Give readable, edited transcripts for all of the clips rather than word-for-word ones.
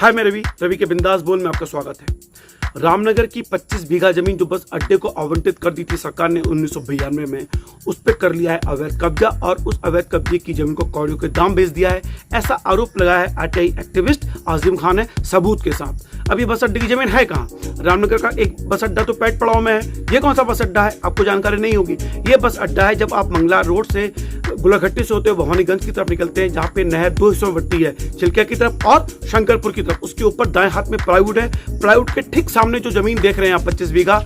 हाय, मैं रवि के बिंदास बोल में आपका स्वागत है। रामनगर की 25 बीघा जमीन जो बस अड्डे को आवंटित कर दी थी सरकार ने 1992 में, उस पर कर लिया है अवैध कब्जा और उस अवैध कब्जे की जमीन को कौड़ियों के दाम बेच दिया है, ऐसा आरोप लगाया है आरटीआई एक्टिविस्ट आजिम खान ने सबूत के साथ। अब ये बस अड्डे की जमीन है कहाँ? रामनगर का एक बस अड्डा तो पैट पड़ाव में है। ये कौन सा बस अड्डा है आपको जानकारी नहीं होगी। ये बस अड्डा है जब आप मंगला रोड से गुलाघट्टी से होते हुए भवानीगंज की तरफ निकलते हैं, जहाँ पे नहर दो हिस्सों में बढ़ती है, चिल्किया की तरफ और शंकरपुर की तरफ। उसके ऊपर दाएं हाथ में प्लाईवुड है। प्लाईवुड के ठीक सामने जो जमीन देख रहे हैं आप 25 बीघा,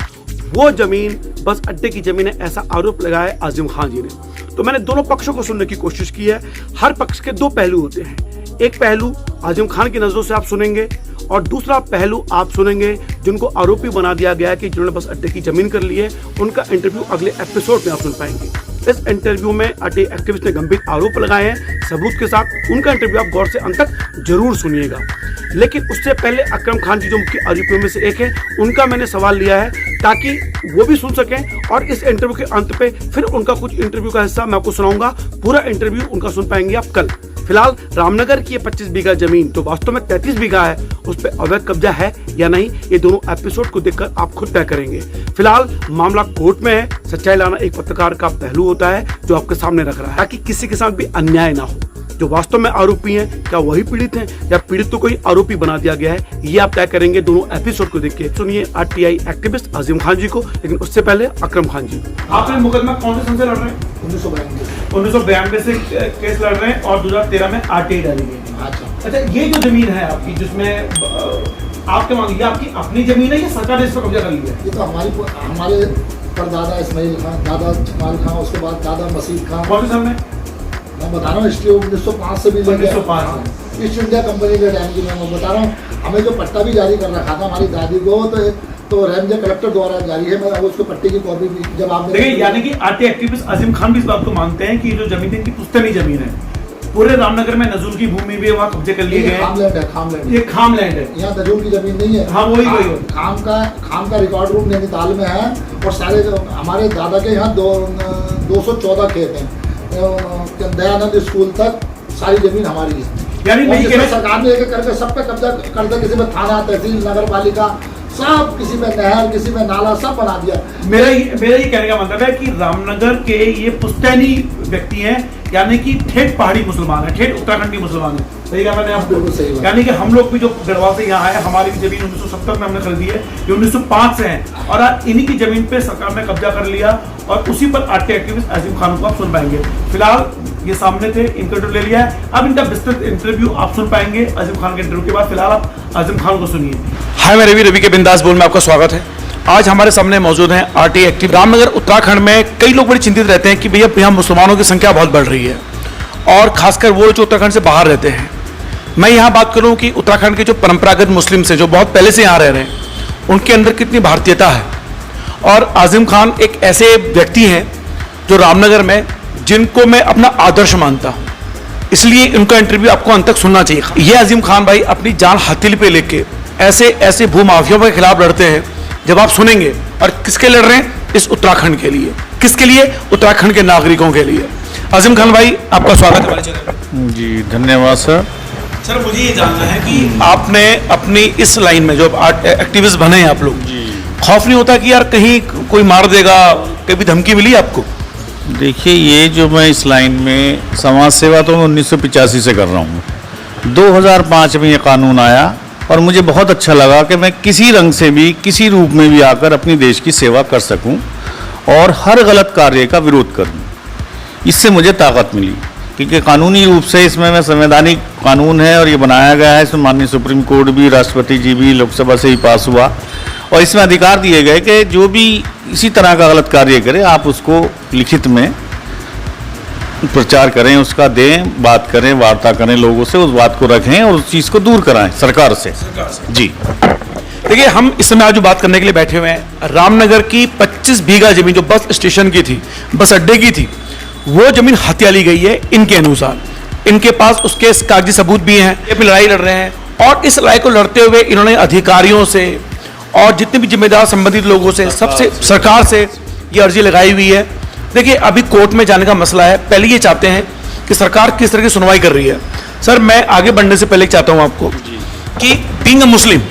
वो जमीन बस अड्डे की जमीन है, ऐसा आरोप लगाया है आजिम खान जी ने। तो मैंने दोनों पक्षों को सुनने की कोशिश की है। हर पक्ष के दो पहलू होते हैं। एक पहलू आजिम खान की नजरों से आप सुनेंगे और दूसरा पहलू आप सुनेंगे जिनको आरोपी बना दिया गया है कि जिन्होंने बस अड्डे की जमीन कर ली है। उनका इंटरव्यू अगले एपिसोड में आप सुन पाएंगे। इस इंटरव्यू में आरटीआई एक्टिविस्ट ने गंभीर आरोप लगाए हैं सबूत के साथ। उनका इंटरव्यू आप गौर से अंत तक जरूर सुनिएगा। लेकिन उससे पहले अकरम खान जी जो मुख्य आरोपियों में से एक है, उनका मैंने सवाल लिया है ताकि वो भी सुन सकें और इस इंटरव्यू के अंत पे फिर उनका कुछ इंटरव्यू का हिस्सा मैं आपको सुनाऊंगा। पूरा इंटरव्यू उनका सुन पाएंगे आप कल। फिलहाल रामनगर की 25 बीघा जमीन तो वास्तव में 33 बीघा है, उस पर अवैध कब्जा है या नहीं, ये दोनों एपिसोड को देखकर आप खुद तय करेंगे। फिलहाल मामला कोर्ट में है। सच्चाई लाना एक पत्रकार का पहलू होता है जो आपके सामने रख रहा है ताकि किसी के साथ भी अन्याय ना हो। जो वास्तव में आरोपी हैं, क्या वही पीड़ित हैं या पीड़ित को कोई आरोपी बना दिया गया है, ये आप तय करेंगे दोनों एपिसोड को देख के। सुनिए आरटीआई एक्टिविस्ट आजिम खान जी को, लेकिन उससे पहले अकरम खान जी। आपने मुकदमा कौन से सन से लड़ रहे हैं? 1992 से केस लड़ रहे हैं और 2013 में आरटीआई डाली गई। अच्छा, ये जो जमीन है आपकी जिसमें आपके मांगी, आपकी अपनी जमीन है या सरकार ने इस पर कब्जा कर लिया? ये तो हमारे परदादा इस्माइल खान, दादा जमाल खान, उसके बाद दादा मसीद खान। कौन से साल में? मैं बता रहा हूँ 1905 से भी लेकर 1905 ईस्ट इंडिया कंपनी के टाइम की मैं बता रहा हूँ। हमें जो पट्टा भी जारी कर रखा था हमारी दादी को, तो रेंजर कलेक्टर द्वारा जारी है। मैं उसको पट्टे की कॉपी भी जब आप देखिए, यानी कि आरटीआई एक्टिविस्ट आजिम खान भी इस बात को मानते हैं कि जो जमीन है इनकी पुश्तैनी जमीन है। पूरे रामनगर में नजूल की भूमि भी वहाँ कब्जे कर लिए गए। ये खाम लैंड है। यहाँ नजूल की जमीन नहीं है। हाँ, वही खाम का रिकॉर्ड रूम नैनीताल में है और सारे हमारे दादा के यहाँ 214 खेत हैं। दयानंद स्कूल तक सारी जमीन हमारी है। यानी नहीं कि सरकार ने एक करके सब पे कब्जा कर दिया। किसी में थाना, तहसील, नगर पालिका, सब, किसी में नहर, किसी में नाला, सब बना दिया। मेरा ये कहने का मतलब है कि रामनगर के ये पुश्तैनी व्यक्ति हैं, यानी कि ठेठ पहाड़ी मुसलमान है, ठेठ उत्तराखंडी मुसलमान है। सही कहा मैंने आपको? यानी कि हम लोग भी जो गढ़वाल से यहाँ आए, हमारी भी जमीन 1970 में हमने खरीदी है, ये 1905 से है और आज इन्हीं की जमीन पे सरकार ने कब्जा कर लिया और उसी पर आरटीआई एक्टिविस्ट आजिम खान को आप सुन पाएंगे। फिलहाल ये सामने थे, इनका इंटरव्यू ले लिया है। अब इनका विस्तृत इंटरव्यू आप सुन पाएंगे आजिम खान के इंटरव्यू के बाद। फिलहाल आप आजिम खान को सुनिए। हाय, मैं रवि के बिंदास बोल में आपका स्वागत है। आज हमारे सामने मौजूद हैं आरटीआई एक्टिव। रामनगर उत्तराखंड में कई लोग बड़े चिंतित रहते हैं कि भैया यहाँ मुसलमानों की संख्या बहुत बढ़ रही है और खासकर वो जो उत्तराखंड से बाहर रहते हैं। मैं यहाँ बात करूँ कि उत्तराखंड के जो परंपरागत मुस्लिम्स हैं, जो बहुत पहले से यहाँ रह रहे हैं, उनके अंदर कितनी भारतीयता है। और आजिम खान एक ऐसे व्यक्ति हैं जो रामनगर में, जिनको मैं अपना आदर्श मानता हूँ, इसलिए उनका इंटरव्यू आपको अंत तक सुनना चाहिए। ये आजिम खान भाई अपनी जान हथेली पे लेके ऐसे भूमाफियों के खिलाफ लड़ते हैं। जब आप सुनेंगे, और किसके लड़ रहे हैं? इस उत्तराखंड के लिए। किसके लिए? उत्तराखंड के नागरिकों के लिए। आजिम खान भाई, आपका स्वागत है हमारे चैनल। जी धन्यवाद सर। सर, मुझे ये जानना है कि आपने अपनी इस लाइन में जो एक्टिविस्ट बने हैं आप लोग, खौफ नहीं होता कि यार कहीं कोई मार देगा? कभी धमकी मिली आपको? देखिए, ये जो मैं इस लाइन में समाज सेवा तो मैं 1985 से कर रहा हूँ। 2005 में ये कानून आया और मुझे बहुत अच्छा लगा कि मैं किसी रंग से भी, किसी रूप में भी आकर अपनी देश की सेवा कर सकूं और हर गलत कार्य का विरोध करूं। इससे मुझे ताकत मिली क्योंकि कानूनी रूप से इसमें मैं संवैधानिक कानून है और ये बनाया गया है। इसमें माननीय सुप्रीम कोर्ट भी, राष्ट्रपति जी भी, लोकसभा से ही पास हुआ और इसमें अधिकार दिए गए कि जो भी इसी तरह का गलत कार्य करे, आप उसको लिखित में प्रचार करें, उसका दें, बात करें, वार्ता करें लोगों से, उस बात को रखें और उस चीज़ को दूर कराएं सरकार से। जी देखिए, हम इस समय आज जो बात करने के लिए बैठे हुए हैं, रामनगर की 25 बीघा जमीन जो बस स्टेशन की थी, बस अड्डे की थी, वो जमीन हत्या ली गई है इनके अनुसार। इनके पास उसके कागजी सबूत भी हैं। ये भी लड़ाई लड़ रहे हैं और इस लड़ाई को लड़ते हुए इन्होंने अधिकारियों से और जितने भी जिम्मेदार संबंधित लोगों से, सबसे, सरकार से ये अर्जी लगाई हुई है। देखिए, अभी कोर्ट में जाने का मसला है। पहले ये चाहते हैं कि सरकार किस तरह की सुनवाई कर रही है। सर, मैं आगे बढ़ने से पहले चाहता हूं आपको कि बीइंग अ मुस्लिम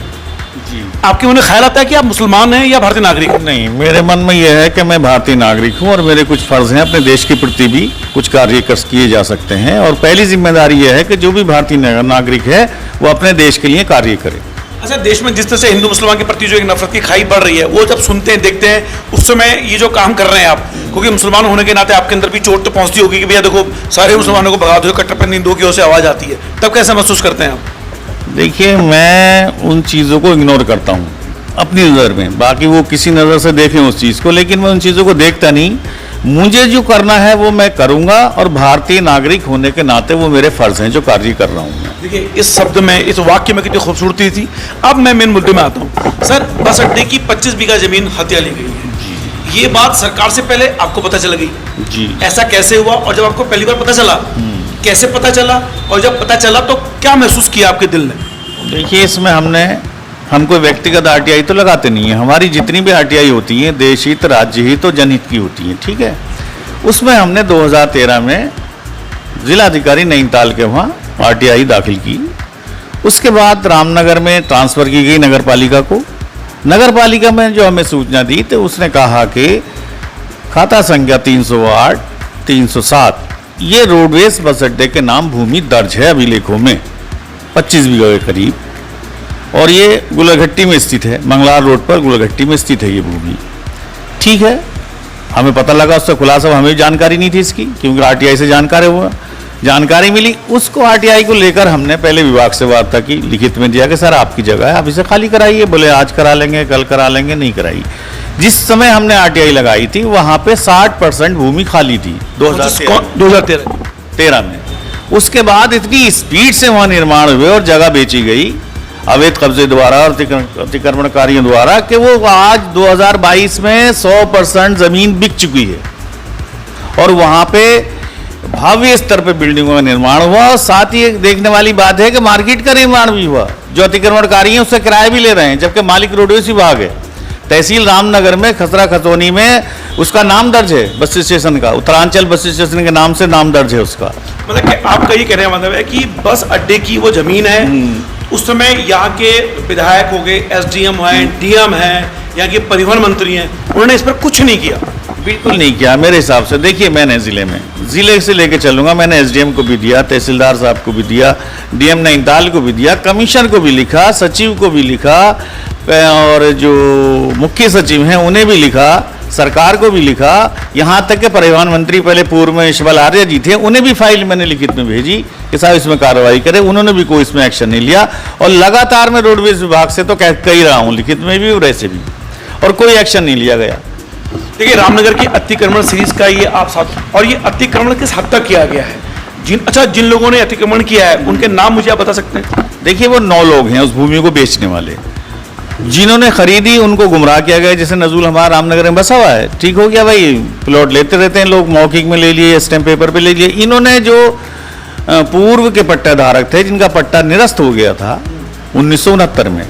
आपके मन में ख्याल आता है कि आप मुसलमान हैं या भारतीय नागरिक हैं? नहीं, मेरे मन में यह है कि मैं भारतीय नागरिक हूं और मेरे कुछ फर्ज हैं अपने देश के प्रति भी कुछ कार्य किए जा सकते हैं। और पहली जिम्मेदारी यह है कि जो भी भारतीय नागरिक है वो अपने देश के लिए कार्य करे। अच्छा, देश में जिस तरह से हिंदू मुसलमान के प्रति जो एक नफरत की खाई बढ़ रही है, वो जब सुनते हैं देखते हैं उस समय ये जो काम कर रहे हैं आप, क्योंकि मुसलमान होने के नाते आपके अंदर भी चोट तो पहुंचती होगी कि भैया देखो सारे मुसलमानों को भगा दो, कट्टरपंथी हिंदुओं की ओर से आवाज आती है, तब कैसा महसूस करते हैं आप? देखिए, मैं उन चीज़ों को इग्नोर करता हूँ अपनी नज़र में, बाकी वो किसी नज़र से देखें उस चीज़ को, लेकिन मैं उन चीज़ों को देखता नहीं। मुझे जो करना है वो मैं करूँगा और भारतीय नागरिक होने के नाते वो मेरे फर्ज हैं जो कार्य कर रहा हूँ मैं। देखिए, इस शब्द में, इस वाक्य में कितनी खूबसूरती थी। अब मैं मेन मुद्दे में आता हूँ। सर, बस अड्डे की 25 बीघा जमीन हत्या ली गई है, ये बात सरकार से पहले आपको पता चल गई जी। ऐसा कैसे हुआ? और जब आपको पहली बार पता चला, कैसे पता चला? और जब पता चला तो क्या महसूस किया आपके दिल ने? देखिए, इसमें हम कोई व्यक्तिगत आरटीआई तो लगाते नहीं है। हमारी जितनी भी आरटीआई होती हैं देश हित, राज्य हित और जनहित की होती हैं, ठीक है। उसमें हमने 2013 में जिलाधिकारी नैनीताल के वहाँ आरटीआई दाखिल की। उसके बाद रामनगर में ट्रांसफ़र की गई नगर पालिका को। नगर पालिका में जो हमें सूचना दी तो उसने कहा कि खाता संख्या 308, 307 ये रोडवेज बस अड्डे के नाम भूमि दर्ज है अभिलेखों में 25 बीघा के करीब, और ये गुलघट्टी में स्थित है, मंगलार रोड पर गुलघट्टी में स्थित है ये भूमि। ठीक है, हमें पता लगा, उससे खुलासा हमें जानकारी नहीं थी इसकी, क्योंकि आरटीआई से जानकारी मिली। उसको आरटीआई को लेकर हमने पहले विभाग से वार्ता की, लिखित में दिया कि सर आपकी जगह है, आप इसे खाली कराइए। बोले आज करा लेंगे, कल करा लेंगे, नहीं कराई। जिस समय हमने आरटीआई लगाई थी वहाँ पे 60% भूमि खाली थी 2013 में। उसके बाद इतनी स्पीड से वहाँ निर्माण हुए और जगह बेची गई अवैध कब्जे द्वारा और अतिक्रमणकारियों द्वारा कि वो आज 2022 में 100% जमीन बिक चुकी है और वहाँ पे भव्य स्तर पे बिल्डिंगों का निर्माण हुआ। और साथ ही एक देखने वाली बात है कि मार्केट का निर्माण भी हुआ। जो अतिक्रमणकारी हैं उससे किराया भी ले रहे हैं, जबकि मालिक रोडवेज विभाग है। तहसील रामनगर में खसरा खतौनी में उसका नाम दर्ज है बस स्टेशन का, उत्तरांचल बस स्टेशन के नाम से नाम दर्ज है उसका। मतलब कि आपका ये कहने का मतलब है कि बस अड्डे की वो जमीन है, उस समय यहाँ के विधायक हो गए, एसडीएम हैं, डीएम हैं, यहाँ के परिवहन मंत्री हैं, उन्होंने इस पर कुछ नहीं किया। बिल्कुल नहीं किया मेरे हिसाब से। देखिए, मैंने जिले से लेके चलूंगा, मैंने एसडीएम को भी दिया, तहसीलदार साहब को भी दिया, डीएम नैनीताल को भी दिया, कमिश्नर को भी लिखा, सचिव को भी लिखा, और जो मुख्य सचिव हैं उन्हें भी लिखा, सरकार को भी लिखा, यहाँ तक कि परिवहन मंत्री पहले पूर्व में यशपाल आर्य जी थे, उन्हें भी फाइल मैंने लिखित में भेजी कि साहब इसमें कार्रवाई करें। उन्होंने भी कोई इसमें एक्शन नहीं लिया। और लगातार मैं रोडवेज विभाग से तो कह ही रहा हूँ, लिखित में भी और ऐसे भी, और कोई एक्शन नहीं लिया गया। देखिए, रामनगर की अतिक्रमण सीरीज का ये आप साथ, और ये अतिक्रमण किस हद तक किया गया है? जिन लोगों ने अतिक्रमण किया है उनके नाम मुझे आप बता सकते हैं? देखिए, वो 9 लोग हैं उस भूमि को बेचने वाले। जिन्होंने खरीदी उनको गुमराह किया गया। जैसे नजूल हमारा रामनगर में बसा हुआ है, ठीक हो गया भाई, प्लॉट लेते रहते हैं लोग, मौखिक में ले लिए, स्टैम्प पेपर पे ले लिए। इन्होंने जो पूर्व के पट्टा धारक थे जिनका पट्टा निरस्त हो गया था 1969 में,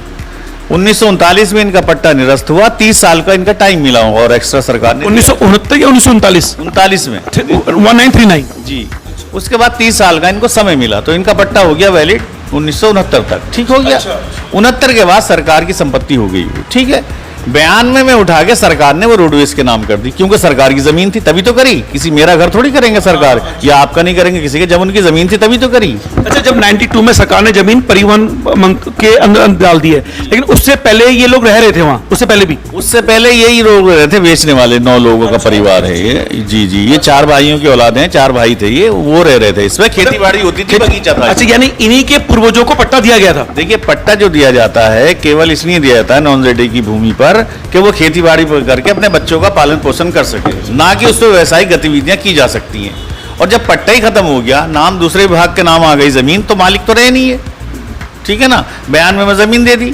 1939 में इनका पट्टा निरस्त हुआ, 30 साल का इनका टाइम मिला होगा और एक्स्ट्रा सरकार ने 1969 या 1939 में 1939 जी। उसके बाद 30 साल का इनको समय मिला तो इनका पट्टा हो गया वैलिड 1969 तक, ठीक हो गया। 69 के बाद सरकार की संपत्ति हो गई, ठीक है। 92 में उठा के सरकार ने वो रोडवेज के नाम कर दी, क्योंकि सरकार की जमीन थी तभी तो करी। किसी मेरा घर थोड़ी करेंगे सरकार, या आपका नहीं करेंगे किसी के, जब उनकी जमीन थी तभी तो करी। अच्छा, जब 92 में सरकार ने जमीन परिवहन के अंदर डाल दी है, लेकिन उससे पहले ये लोग रह रहे थे वहाँ, उससे पहले यही लोग रहे थे, बेचने वाले 9 लोगों का परिवार है ये। जी जी, ये 4 भाइयों की औलाद हैं, 4 भाई थे ये, वो रह रहे थे। इसमें खेती बाड़ी होती थी, बगीचा था। अच्छा, यानी इन्हीं के पूर्वजों को पट्टा दिया गया था? देखिए, पट्टा जो दिया जाता है केवल इसलिए दिया जाता है नॉन जेडी की भूमि पर कि वो खेती बाड़ी करके अपने बच्चों का पालन पोषण कर सके, ना कि उसमें व्यवसायिक गतिविधियां की जा सकती हैं। और जब पट्टा ही खत्म हो गया, नाम दूसरे विभाग के नाम आ गई जमीन, तो मालिक तो रहे नहीं है, ठीक है ना। 92 में जमीन दे दी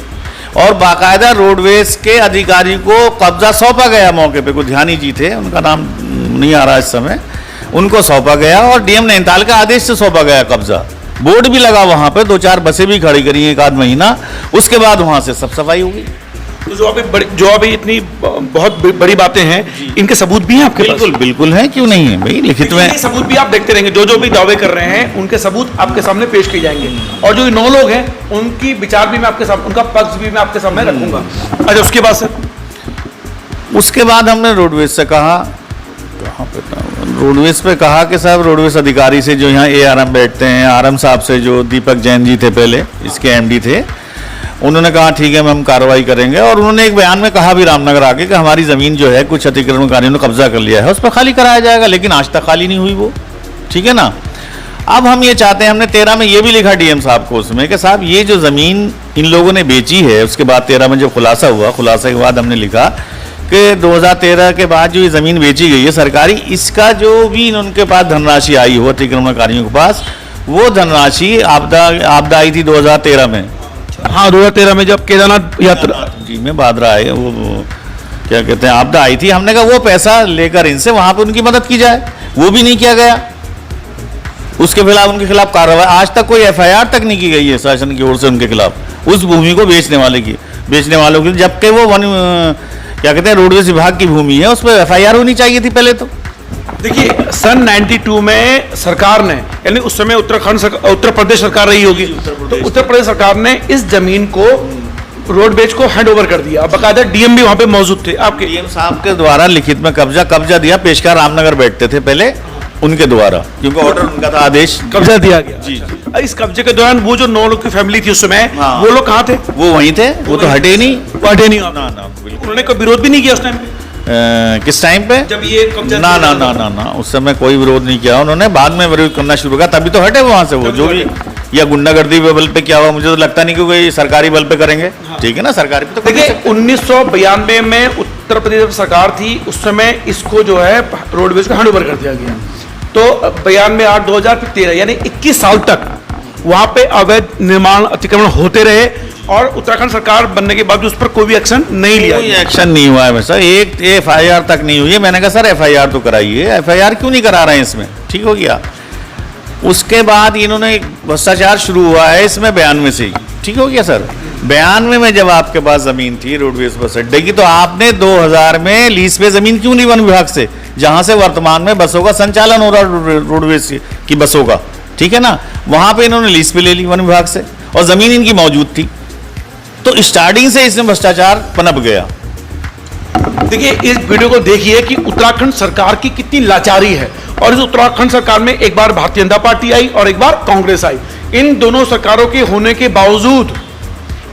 और बाकायदा रोडवेज के अधिकारी को कब्जा सौंपा गया। मौके पे कोई ध्यानी जी थे, उनका नाम नहीं आ रहा इस समय, उनको सौंपा गया और डीएम नैनीताल का आदेश से सौंपा गया कब्जा। बोर्ड भी लगा वहां पर, 2-4 बसें भी खड़ी करी 1 आध महीना, उसके बाद वहां से सब सफाई हो गई। तो जो अभी इतनी बहुत बड़ी बातें हैं, इनके सबूत भी हैं आपके पास? बिल्कुल बिल्कुल है, क्यों नहीं है भाई, लिखित में। ये सबूत भी आप देखते रहेंगे, जो भी दावे कर रहे हैं उनके सबूत आपके सामने पेश किए जाएंगे, और जो 9 लोग हैं उनकी विचार भी मैं आपके सामने, उनका पक्ष भी मैं आपके सामने रखूंगा। अच्छा, उसके बाद सर? उसके बाद हमने रोडवेज से कहा, कहाँ पे था, रोडवेज पे कहा कि साहब रोडवेज अधिकारी से जो यहाँ ARM बैठते हैं, RM साहब से, जो दीपक जैन जी थे पहले इसके MD थे, उन्होंने कहा ठीक है हम कार्रवाई करेंगे। और उन्होंने एक बयान में कहा भी रामनगर आके कि हमारी ज़मीन जो है कुछ अतिक्रमणकारियों ने कब्जा कर लिया है, उस पर खाली कराया जाएगा, लेकिन आज तक खाली नहीं हुई वो, ठीक है ना। अब हम ये चाहते हैं, हमने 13 में ये भी लिखा DM साहब को उसमें कि साहब ये जो ज़मीन इन लोगों ने बेची है, उसके बाद 13 में जो खुलासा हुआ, खुलासे के बाद हमने लिखा कि 2013 के बाद जो ये ज़मीन बेची गई है सरकारी, इसका जो भी उनके पास धनराशि आई हो अतिक्रमणकारियों के पास, वो धनराशि आपदा आई थी 2013 में। हाँ, 2013 में जब केदारनाथ यात्रा जी में बादरा आए, वो क्या कहते हैं आपदा आई थी, हमने कहा वो पैसा लेकर इनसे वहाँ पे उनकी मदद की जाए, वो भी नहीं किया गया। उसके खिलाफ, उनके खिलाफ कार्रवाई, आज तक कोई FIR तक नहीं की गई है शासन की ओर से उनके खिलाफ, उस भूमि को बेचने वालों की, जबकि वो क्या कहते हैं रोडवेज विभाग की भूमि है, उस पर FIR होनी चाहिए थी पहले तो। देखिए, सन 92 में सरकार ने, यानी उस समय उत्तर प्रदेश सरकार रही होगी, तो उत्तर प्रदेश सरकार ने इस जमीन को रोडवेज को हैंड ओवर कर दिया। बकायदा DM भी वहां पे मौजूद थे आपके। DM साहब के द्वारा लिखित में कब्जा दिया, पेशकार रामनगर बैठते थे पहले, उनके द्वारा, क्योंकि ऑर्डर उनका था, आदेश, कब्जा दिया गया। जी। इस कब्जे के दौरान वो जो 9 लोग की फैमिली थी उस समय, हाँ। वो लोग कहाँ थे? वो वहीं थे, वो तो हटे नहीं। ना, उन्होंने कोई विरोध भी नहीं किया उस टाइम पे? किस टाइम पे? जब ये कब्जा ना, उस समय कोई विरोध नहीं किया उन्होंने, बाद में विरोध करना शुरू किया, तभी तो हटे वहां से वो, जो भी, या गुंडागर्दी बल पे क्या हुआ, मुझे तो लगता नहीं कि कोई सरकारी बल पे करेंगे। ठीक है ना, सरकारी पे तो देखिए 1992 में उत्तर प्रदेश सरकार थी, उस समय इसको जो है रोडवेज को हैंड ओवर कर दिया गया। तो बयान में 8/2013 यानी 21 साल तक वहां पे अवैध निर्माण अतिक्रमण होते रहे, और उत्तराखंड सरकार बनने के बाद उस पर कोई भी एक्शन नहीं लिया। कोई एक्शन नहीं हुआ है वैसा, एक FIR तक नहीं हुई है। मैंने कहा सर FIR तो कराइए, FIR क्यों नहीं करा रहे हैं इसमें, ठीक हो गया। उसके बाद इन्होंने भ्रष्टाचार शुरू हुआ है इसमें 92 से ही, ठीक हो गया सर। 92 में जब आपके पास जमीन थी रोडवेज बस अड्डे की, तो आपने 2000 में लीज पे जमीन क्यों नहीं वन विभाग से, जहां से वर्तमान में बसों का संचालन हो रहा रोडवेज की बसों का, ठीक है ना, वहां पे इन्होंने लीज पे ले ली वन विभाग से, और जमीन इनकी मौजूद थी। तो स्टार्टिंग से इसमें भ्रष्टाचार पनप गया। देखिए, इस वीडियो को देखिए कि उत्तराखंड सरकार की कितनी लाचारी है, और इस उत्तराखंड सरकार में एक बार भारतीय जनता पार्टी आई और एक बार कांग्रेस आई। इन दोनों सरकारों के होने के बावजूद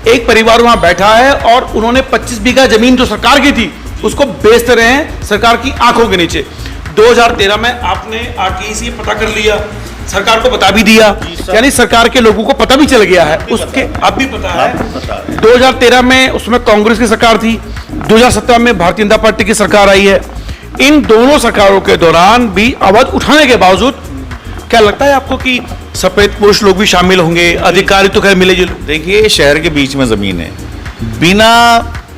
एक परिवार वहां बैठा है, और उन्होंने 25 बीघा जमीन जो सरकार की थी उसको बेचते रहे हैं सरकार की आंखों के नीचे। 2013 में आपने आके इसे पता कर लिया, सरकार को बता भी दिया, यानी सरकार के लोगों को पता भी चल गया है, उसके अब भी पता है। 2013 में उसमें कांग्रेस की सरकार थी, 2017 में भारतीय जनता पार्टी की सरकार आई है। इन दोनों सरकारों के दौरान भी आवाज उठाने के बावजूद क्या लगता है आपको कि सफेदपोश लोग भी शामिल होंगे, अधिकारी तो खैर मिले जुले? देखिए, शहर के बीच में जमीन है, बिना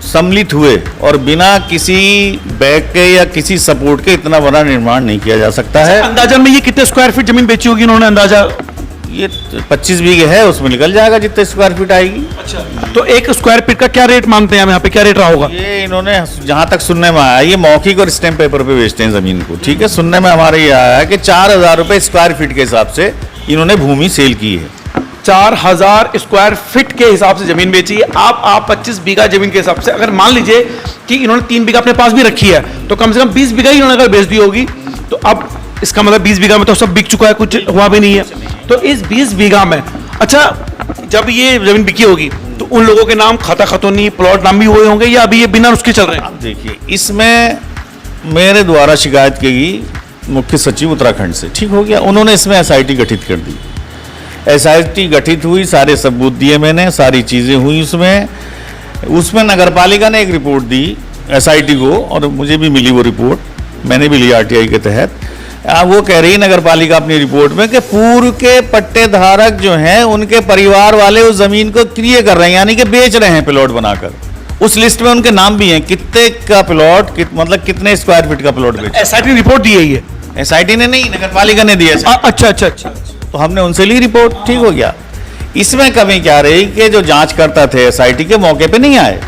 सम्मिलित हुए और बिना किसी बैग के या किसी सपोर्ट के इतना बड़ा निर्माण नहीं किया जा सकता है। अंदाजन में ये कितने स्क्वायर फीट जमीन बेची होगी इन्होंने, अंदाजा? ये 25 बीघे है, उसमें निकल जाएगा जितने स्क्वायर फीट आएगी। अच्छा, तो एक स्क्वायर फीट का क्या रेट मानते हैं हम यहाँ पे, क्या रेट रहा होगा? ये इन्होंने, जहां तक सुनने में आया, ये मौखिक और स्टैम्प पेपर पे बेचते हैं जमीन को, ठीक है। सुनने में हमारे ये आया है कि 4000 रुपए स्क्वायर फीट के हिसाब से इन्होंने भूमि सेल की है। 4000 स्क्वायर फीट के हिसाब से जमीन बेची है। आप 25 बीघा जमीन के हिसाब से, अगर मान लीजिए कि इन्होंने 3 बीघा अपने पास भी रखी है, तो कम से कम 20 बीघा ही इन्होंने अगर बेच दी होगी, तो अब इसका मतलब 20 बीघा में तो सब बिक चुका है, कुछ हुआ भी नहीं है। तो इस 20 बीघा में, अच्छा, जब ये जमीन बिकी होगी तो उन लोगों के नाम खाता खतौनी प्लॉट नाम भी हुए होंगे, या अभी ये बिना उसके चल रहे हैं? अब देखिए, इसमें मेरे द्वारा शिकायत की गई मुख्य सचिव उत्तराखंड से, ठीक हो गया। उन्होंने इसमें SIT गठित कर दी, SIT गठित हुई, सारे सबूत दिए मैंने, सारी चीज़ें हुई उसमें नगर पालिका ने एक रिपोर्ट दी SIT को, और मुझे भी मिली वो रिपोर्ट, मैंने भी ली RTI के तहत। वो कह रही नगर पालिका अपनी रिपोर्ट में कि पूर्व के पट्टेधारक जो हैं उनके परिवार वाले उस जमीन को क्रिय कर रहे हैं, यानी कि बेच रहे हैं प्लॉट बनाकर। उस लिस्ट में उनके नाम भी हैं, कितने का प्लॉट, मतलब कितने स्क्वायर फीट का प्लॉट बेचा। SIT रिपोर्ट दी है ये? SIT ने नहीं, नगर पालिका ने दी है। अच्छा, तो हमने उनसे ली रिपोर्ट, ठीक हो गया। इसमें कमी क्या रही कि जो जांच करता थे SIT के मौके पे नहीं आए,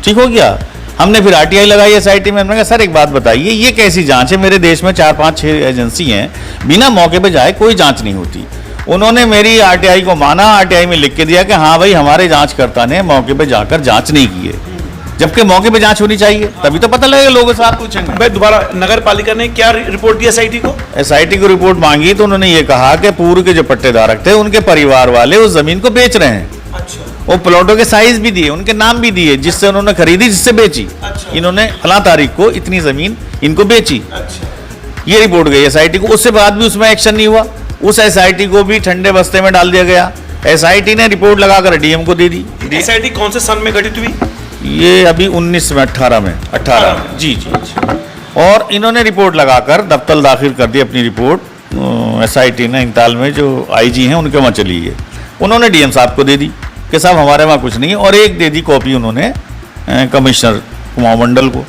ठीक हो गया। हमने फिर आरटीआई लगाई एसआईटी में। हमने कहा सर एक बात बताइए, ये कैसी जांच है? मेरे देश में 4, 5, 6 एजेंसी हैं, बिना मौके पे जाए कोई जांच नहीं होती। उन्होंने मेरी आरटीआई को माना, आरटीआई में लिख के दिया कि हाँ भाई हमारे जांचकर्ता ने मौके पे जाकर जांच नहीं की है, जबकि मौके पे जांच होनी चाहिए, तभी तो पता लगेगा, लोगों से आप पूछेंगे। भाई दोबारा नगर पालिका ने क्या रिपोर्ट दी एसआईटी को? एसआईटी को रिपोर्ट मांगी तो उन्होंने ये कहा कि पूर्व के जो पट्टेधारक थे उनके परिवार वाले उस जमीन को बेच रहे हैं। अच्छा। वो प्लॉटों के साइज भी दिए, उनके नाम भी दिए, जिससे उन्होंने खरीदी, जिससे बेची। अच्छा। इन्होंने फलां तारीख को इतनी जमीन इनको बेची। अच्छा। ये रिपोर्ट गई एसआईटी को। उससे बाद भी उसमें एक्शन नहीं हुआ। उस एसआईटी को भी ठंडे बस्ते में डाल दिया गया। एसआईटी ने रिपोर्ट लगाकर डीएम को दे दी। एसआईटी कौन से सन में गठित हुई? ये अभी 19 में 18 में जी। और इन्होंने रिपोर्ट लगाकर दफ्तर दाखिल कर दी अपनी रिपोर्ट। एसआईटी नैनीताल में जो आईजी हैं उनके वहाँ चली है। उन्होंने डीएम साहब को दे दी कि साहब हमारे वहाँ कुछ नहीं है, और एक दे दी कॉपी उन्होंने कमिश्नर कुमार मंडल को।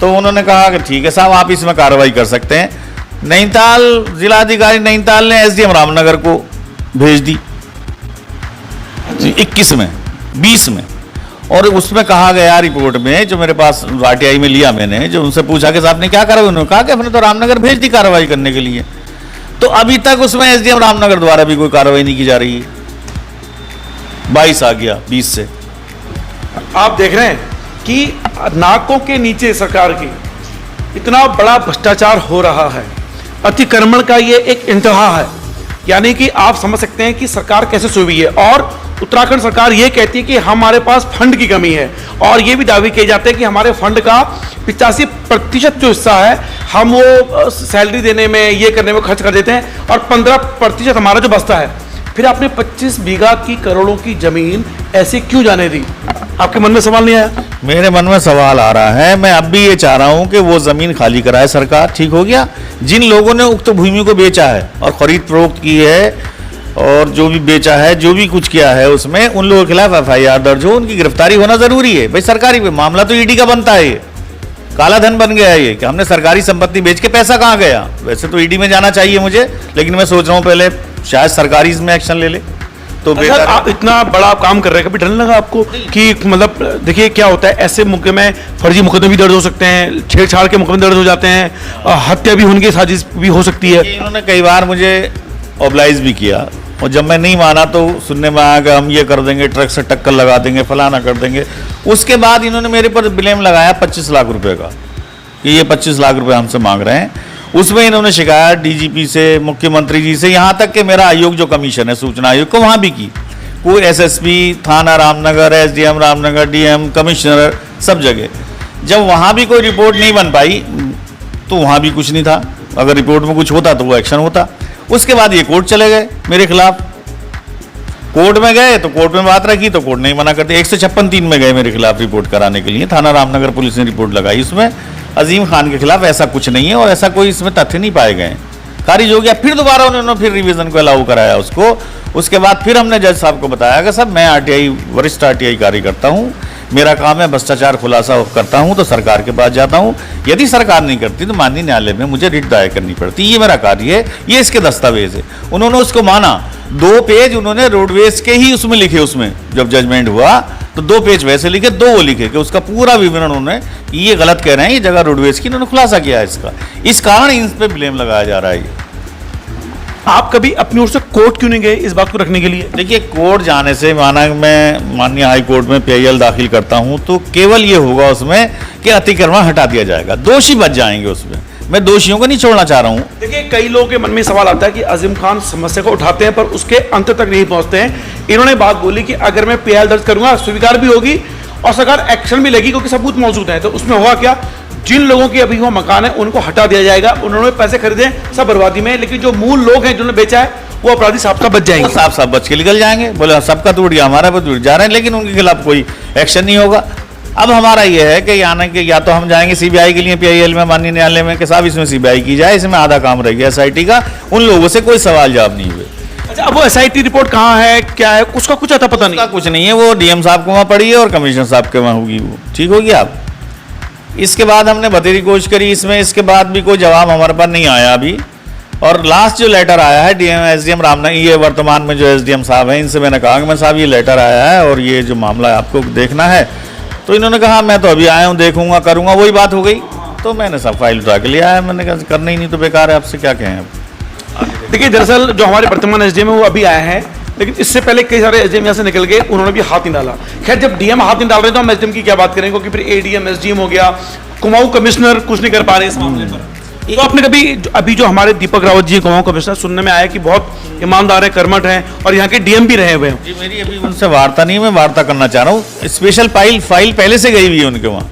तो उन्होंने कहा कि ठीक है साहब आप इसमें कार्रवाई कर सकते हैं। नैनीताल जिलाधिकारी नैनीताल ने एसडीएम रामनगर को भेज दी 21 में 20 में। और उसमें कहा गया रिपोर्ट में, जो मेरे पास आरटीआई में लिया मैंने, जो उनसे पूछा कि साहब ने क्या करा, उन्होंने कहा कि हमने तो रामनगर भेज दी कार्रवाई करने के लिए। तो अभी तक उसमें एसडीएम रामनगर द्वारा भी कोई कार्रवाई नहीं की जा रही है। 22 आ गया 20 से। आप देख रहे हैं कि नाकों के नीचे सरकार की इतना बड़ा भ्रष्टाचार हो रहा है। अतिक्रमण का ये एक इंतहा है, यानी कि आप समझ सकते हैं कि सरकार कैसे सोई हुई है। और उत्तराखंड सरकार ये कहती है कि हमारे पास फंड की कमी है, और ये भी दावे किए जाते हैं कि हमारे फंड का 85% जो हिस्सा है हम वो सैलरी देने में, ये करने में खर्च कर देते हैं, और 15% हमारा जो बचता है। फिर आपने 25 बीघा की करोड़ों की जमीन ऐसे क्यों जाने दी? आपके मन में सवाल नहीं आया? मेरे मन में सवाल आ रहा है। मैं अब भी ये चाह रहा हूं कि वो जमीन खाली कराए सरकार। ठीक हो गया। जिन लोगों ने उक्त भूमि को बेचा है और खरीद फरोख्त की है, और जो भी बेचा है, जो भी कुछ किया है, उसमें उन लोगों के खिलाफ एफआईआर दर्ज हो, उनकी गिरफ्तारी होना जरूरी है। भाई सरकारी मामला तो ईडी का बनता है। ये काला धन बन गया है ये, कि हमने सरकारी संपत्ति बेच के पैसा कहाँ गया। वैसे तो ईडी में जाना चाहिए मुझे, लेकिन मैं सोच रहा हूँ पहले शायद सरकारी इसमें एक्शन ले ले तो बेहतर। आप इतना बड़ा काम कर रहे हैं, कभी डर नहीं लगा आपको कि मतलब देखिए क्या होता है, ऐसे मुकदमे में फर्जी मुकदमे भी दर्ज हो सकते हैं, छेड़छाड़ के मुकदमे दर्ज हो जाते हैं, हत्या भी होने की साजिश भी हो सकती है। इन्होंने कई बार मुझे ऑब्लाइज भी किया, और जब मैं नहीं माना तो सुनने में आया कि हम ये कर देंगे, ट्रक से टक्कर लगा देंगे, फलाना कर देंगे। उसके बाद इन्होंने मेरे पर ब्लेम लगाया 25 लाख रुपए का, कि ये 25 लाख रुपए हमसे मांग रहे हैं। उसमें इन्होंने शिकायत डीजीपी से, मुख्यमंत्री जी से, यहाँ तक कि मेरा आयोग जो कमीशन है सूचना आयोग को, वहाँ भी की। कोई एसएसपी थाना Ramnagar, SDM Ramnagar, DM, commissioner, सब जगह। जब वहाँ भी कोई रिपोर्ट नहीं बन पाई तो वहाँ भी कुछ नहीं था। अगर रिपोर्ट में कुछ होता तो वो एक्शन होता। उसके बाद ये कोर्ट चले गए मेरे खिलाफ। कोर्ट में गए तो कोर्ट में बात रखी तो कोर्ट नहीं मना करते। 156(3) में गए मेरे खिलाफ रिपोर्ट कराने के लिए। थाना रामनगर पुलिस ने रिपोर्ट लगाई, उसमें अजीम खान के खिलाफ ऐसा कुछ नहीं है और ऐसा कोई इसमें तथ्य नहीं पाए गए। खारिज हो गया। फिर दोबारा उन्होंने फिर रिवीजन को अलाउ कराया उसको। उसके बाद फिर हमने जज साहब को बताया कि साहब मैं आरटीआई, वरिष्ठ आरटीआई कार्यकर्ता हूँ, मेरा काम है भ्रष्टाचार खुलासा करता हूँ तो सरकार के पास जाता हूँ। यदि सरकार नहीं करती तो माननीय न्यायालय में मुझे रिट दायर करनी पड़ती, ये मेरा कार्य है, ये इसके दस्तावेज है। उन्होंने उसको माना। 2 पेज उन्होंने रोडवेज के ही उसमें लिखे। उसमें जब जजमेंट हुआ तो 2 पेज वैसे लिखे, 2 वो लिखे कि उसका पूरा विवरण उन्होंने, ये गलत कह रहे हैं, ये जगह रोडवेज की, इन्होंने खुलासा किया है इसका। इस कारण इन पे ब्लेम लगाया जा रहा है। आप कभी अपनी ओर से कोर्ट क्यों नहीं गए इस बात को रखने के लिए? देखिए, कोर्ट जाने से माना मैं माननीय हाई कोर्ट में पीआईएल दाखिल करता हूं तो केवल ये होगा उसमें कि अतिक्रमण हटा दिया जाएगा, दोषी बच जाएंगे उसमें। मैं दोषियों को नहीं छोड़ना चाह रहा हूं। देखिए, कई लोगों के मन में सवाल आता है कि अजीम खान समस्या को उठाते हैं पर उसके अंत तक नहीं पहुंचते हैं। इन्होंने बात बोली कि अगर मैं पीआईएल दर्ज करूंगा स्वीकार भी होगी और सरकार एक्शन भी लेगी क्योंकि सबूत मौजूद है। तो उसमें हुआ क्या, जिन लोगों के अभी वो मकान है उनको हटा दिया जाएगा। उन्होंने पैसे खरीदे सब बर्बादी में, लेकिन जो मूल लोग हैं जिन्होंने बेचा है वो अपराधी साहब बच जाएंगे। साहब बच के निकल जाएंगे। बोले सबका टूट गया, हमारा भी टूट जा रहे हैं, लेकिन उनके खिलाफ कोई एक्शन नहीं होगा। अब हमारा ये है कि या तो हम जाएंगे सीबीआई के लिए पीआईएल में, माननीय न्यायालय में, कि साहब इसमें सीबीआई की जाए, इसमें आधा काम रह गया एसआईटी का। उन लोगों से कोई सवाल जवाब नहीं हुए। अच्छा, अब वो एसआईटी रिपोर्ट कहाँ है, क्या है, उसका कुछ आता पता नहीं? कुछ नहीं है, वो डीएम साहब को वहाँ पड़ी है और कमिश्नर साहब के वहाँ होगी वो। ठीक होगी आप। इसके बाद हमने बतेरी कोशिश करी इसमें, इसके बाद भी कोई जवाब हमारे पास नहीं आया अभी। और लास्ट जो लेटर आया है डीएम एसडीएम रामनगर, ये वर्तमान में जो एसडीएम साहब हैं, इनसे मैंने कहा कि मैं साहब ये लेटर आया है और ये जो मामला है आपको देखना है, तो इन्होंने कहा मैं तो अभी आया हूँ, देखूंगा, करूंगा, वही बात हो गई। तो मैंने सब फाइल उठा के लिया है, मैंने कहा करना ही नहीं तो बेकार है, आपसे क्या कहें अब। देखिए दरअसल जो हमारे वर्तमान एसडीएम है वो अभी आए हैं, लेकिन इससे पहले कई सारे एसडीएम यहाँ से निकल गए, उन्होंने भी हाथ नहीं डाला। खैर जब डीएम हाथ नहीं डाल रहे तो हम एसडीएम की क्या बात करेंगे, क्योंकि फिर एडीएम एसडीएम हो गया, कुमाऊं कमिश्नर कुछ नहीं कर पा रहे इस मामले पर। तो आपने कभी अभी जो हमारे दीपक रावत जी कुमाऊं कमिश्नर, सुनने में आया कि बहुत ईमानदार है, कर्मठ हैं और यहाँ के डीएम भी रहे हुए हैं। जी मेरी अभी उनसे वार्ता नहीं, मैं वार्ता करना चाह रहा हूँ। स्पेशल फाइल पहले से गई हुई है उनके वहाँ,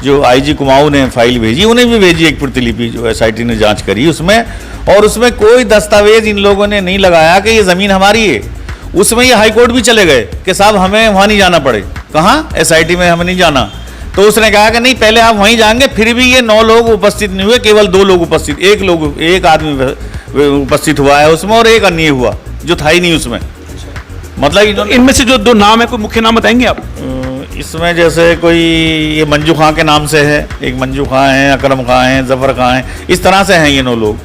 जो आईजी कुमाऊं ने फाइल भेजी, उन्हें भी भेजी एक प्रतिलिपि जो एसआईटी ने जांच करी उसमें, और उसमें कोई दस्तावेज इन लोगों ने नहीं लगाया कि ये ज़मीन हमारी है। उसमें ये हाईकोर्ट भी चले गए कि साहब हमें वहाँ नहीं जाना पड़े, कहाँ एसआईटी में हमें नहीं जाना। तो उसने कहा कि नहीं पहले आप वहीं जाएंगे, फिर भी ये 9 लोग उपस्थित नहीं हुए, केवल 2 लोग उपस्थित, एक आदमी उपस्थित हुआ है उसमें और एक अन्य हुआ जो था ही नहीं उसमें। मतलब इनमें से जो 2 नाम है, कोई मुख्य नाम बताएंगे आप? इसमें जैसे कोई ये मंजू खां के नाम से है, एक मंजू खां है, अकरम खां है, जफर खां है, इस तरह से हैं ये 9 लोग।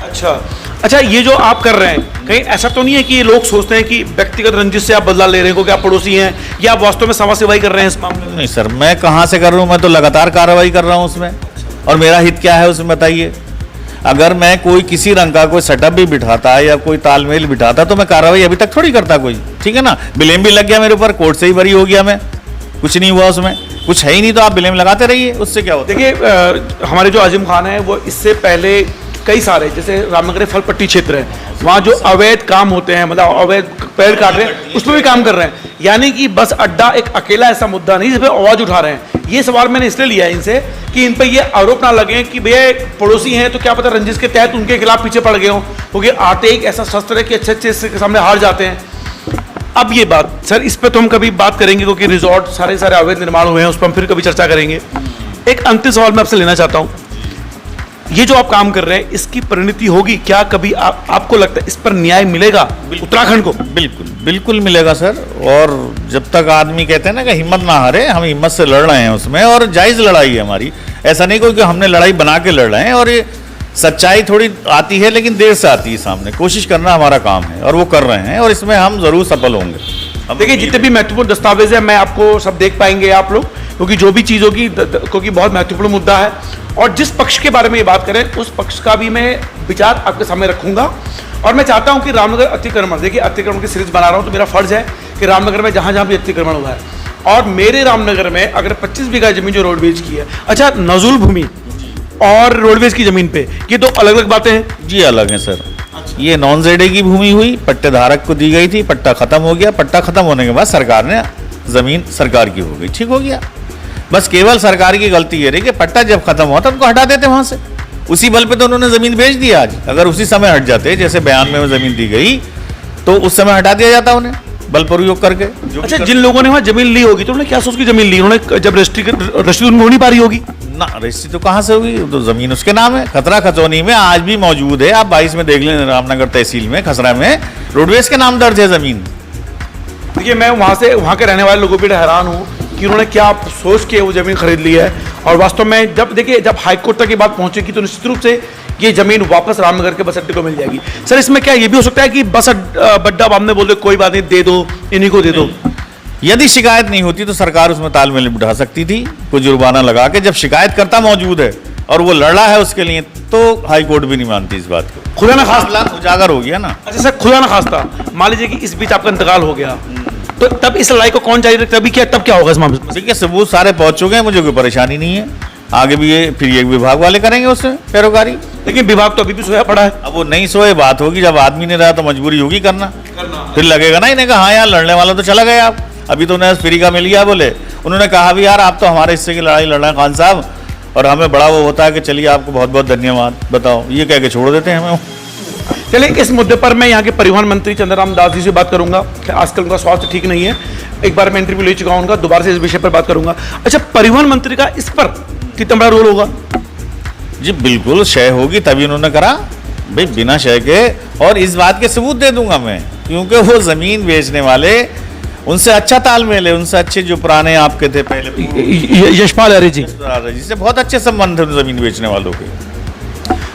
अच्छा, ये जो आप कर रहे हैं, कहीं ऐसा तो नहीं है कि ये लोग सोचते हैं कि व्यक्तिगत रंजिश से आप बदला ले रहे हैं क्योंकि आप पड़ोसी हैं, या आप वास्तव में समाज सेवाई कर रहे हैं इस मामले में? नहीं सर, मैं कहाँ से कर रहा हूँ, मैं तो लगातार कार्रवाई कर रहा हूँ उसमें, और मेरा हित क्या है उसमें बताइए। अगर मैं कोई किसी रंग का कोई सेटअप भी बिठाता है या कोई तालमेल बिठाता तो मैं कार्रवाई अभी तक थोड़ी करता कोई, ठीक है ना। ब्लेम भी लग गया मेरे ऊपर, कोर्ट से ही बरी हो गया मैं, कुछ नहीं हुआ उसमें, कुछ है ही नहीं तो आप ब्लेम लगाते रहिए, उससे क्या होता है। देखिए हमारे जो आजिम खान है वो इससे पहले कई सारे, जैसे रामनगर फल पट्टी क्षेत्र है, वहाँ जो अवैध काम होते हैं, मतलब अवैध पेड़ काट रहे हैं, उसमें भी काम कर रहे हैं। यानी कि बस अड्डा एक अकेला ऐसा मुद्दा नहीं जिस पर आवाज़ उठा रहे हैं। ये सवाल मैंने इसलिए लिया है इनसे कि इन पर ये आरोप ना लगे कि भैया पड़ोसी हैं तो क्या पता रंजिश के तहत उनके खिलाफ पीछे पड़ गए हों, क्योंकि आते एक ऐसा शस्त्र है कि अच्छे इसके सामने हार जाते हैं। अब ये बात सर, इस पर तो हम कभी बात करेंगे क्योंकि रिजॉर्ट सारे अवैध निर्माण हुए हैं, उस पर हम फिर कभी चर्चा करेंगे। एक अंतिम सवाल मैं आपसे लेना चाहता हूँ, ये जो आप काम कर रहे हैं इसकी परिणति होगी क्या कभी? आपको लगता है इस पर न्याय मिलेगा उत्तराखंड को? बिल्कुल मिलेगा सर। और जब तक आदमी कहते हैं ना कि हिम्मत ना हारे, हम हिम्मत से लड़ रहे हैं उसमें, और जायज़ लड़ाई है हमारी, ऐसा नहीं कोई कि हमने लड़ाई बना के लड़ रहे हैं। और ये सच्चाई थोड़ी आती है लेकिन देर से आती है सामने, कोशिश करना हमारा काम है और वो कर रहे हैं, और इसमें हम ज़रूर सफल होंगे। देखिए जितने भी महत्वपूर्ण दस्तावेज है मैं आपको सब देख पाएंगे आप लोग, क्योंकि जो भी चीज़ होगी, क्योंकि बहुत महत्वपूर्ण मुद्दा है, और जिस पक्ष के बारे में ये बात करें उस पक्ष का भी मैं विचार आपके सामने रखूंगा। और मैं चाहता हूं कि रामनगर अतिक्रमण, देखिए अतिक्रमण की सीरीज बना रहा हूं तो मेरा फर्ज है कि रामनगर में जहां जहां भी अतिक्रमण हुआ है, और मेरे रामनगर में अगर 25 बीघा जमीन जो रोडवेज की है, अच्छा नजुल भूमि और रोडवेज की जमीन पे ये दो अलग अलग बातें हैं? जी अलग हैं सर। ये नॉन जेडे की भूमि हुई, पट्टेधारक को दी गई थी, पट्टा खत्म हो गया, पट्टा खत्म होने के बाद सरकार ने जमीन सरकार की हो गई, ठीक हो गया। बस केवल सरकार की गलती ये रही कि पट्टा जब खत्म हुआ था उनको हटा देते वहां से, उसी बल पे तो उन्होंने जमीन बेच दी। आज अगर उसी समय हट जाते, जैसे बयान में वो जमीन दी गई, तो उस समय हटा दिया जाता उन्हें बल प्रयोग करके। अच्छा, जिन लोगों ने वहां जमीन ली होगी तो उन्होंने क्या सोच की जमीन ली? उन्होंने जब रजिस्ट्री उनमें होनी पा रही होगी ना, रजिस्ट्री तो कहाँ से होगी, तो जमीन उसके नाम है। खतरा खचौनी में आज भी मौजूद है, आप 22 में देख लें, रामनगर तहसील में खसरा में रोडवेज के नाम दर्ज है जमीन। देखिए मैं वहाँ के रहने वाले लोगों पर हैरान हूँ कि उन्होंने क्या सोच के वो ज़मीन खरीद ली है। और वास्तव में जब हाईकोर्ट तक ये बात पहुंचेगी तो निश्चित रूप से ये ज़मीन वापस रामनगर के बस अड्डे को मिल जाएगी। सर इसमें क्या ये भी हो सकता है कि बस अड्डा हमने बोल दे कोई बात नहीं, दे दो, इन्हीं को दे दो? यदि शिकायत नहीं होती तो सरकार उसमें तालमेल बिठा सकती थी, कोई जुर्माना लगा के। जब शिकायतकर्ता मौजूद है और वो लड़ा है उसके लिए, तो हाईकोर्ट भी नहीं मानती इस बात को। खुदा ना खास्ता उजागर हो गया ना। अच्छा सर, खुदा ना खास्ता मान लीजिए कि इस बीच आपका इंतकाल हो गया, तो तब इस लड़ाई को कौन जारी रखेगा? तब क्या होगा इस मामले में? देखिए सबूत सारे पहुंच चुके हैं, मुझे कोई परेशानी नहीं है। आगे भी ये फिर ये विभाग वाले करेंगे उससे पैरोकारी। लेकिन विभाग तो अभी भी सोया पड़ा है। अब वो नहीं सोए बात होगी, जब आदमी नहीं रहा तो मजबूरी होगी करना। फिर लगेगा ना इन्हें, कहा हाँ यार लड़ने वाला तो चला गया, आप अभी तो उन्हें फ्री का मिल गया। बोले उन्होंने कहा भी यार आप तो हमारे हिस्से की लड़ाई लड़ रहे हैं खान साहब, और हमें बड़ा वो होता है कि चलिए आपको बहुत बहुत धन्यवाद, बताओ, ये कह के छोड़ देते हैं हमें। चलिए इस मुद्दे पर मैं यहाँ के परिवहन मंत्री चंद्रराम दास जी से बात करूंगा। आजकल उनका स्वास्थ्य ठीक नहीं है, एक बार मैं इंटरव्यू ले चुका हूँ उनका, दोबारा से इस विषय पर बात करूंगा। अच्छा, परिवहन मंत्री का इस पर कितना बड़ा रोल होगा? जी बिल्कुल, शय होगी तभी उन्होंने करा भाई, बिना शय के। और इस बात के सबूत दे दूंगा मैं, क्योंकि वो जमीन बेचने वाले, उनसे अच्छा तालमेल है, उनसे अच्छे जो पुराने आपके थे पहले यशपाल आर्य जी से बहुत अच्छे संबंध है जमीन बेचने वालों के।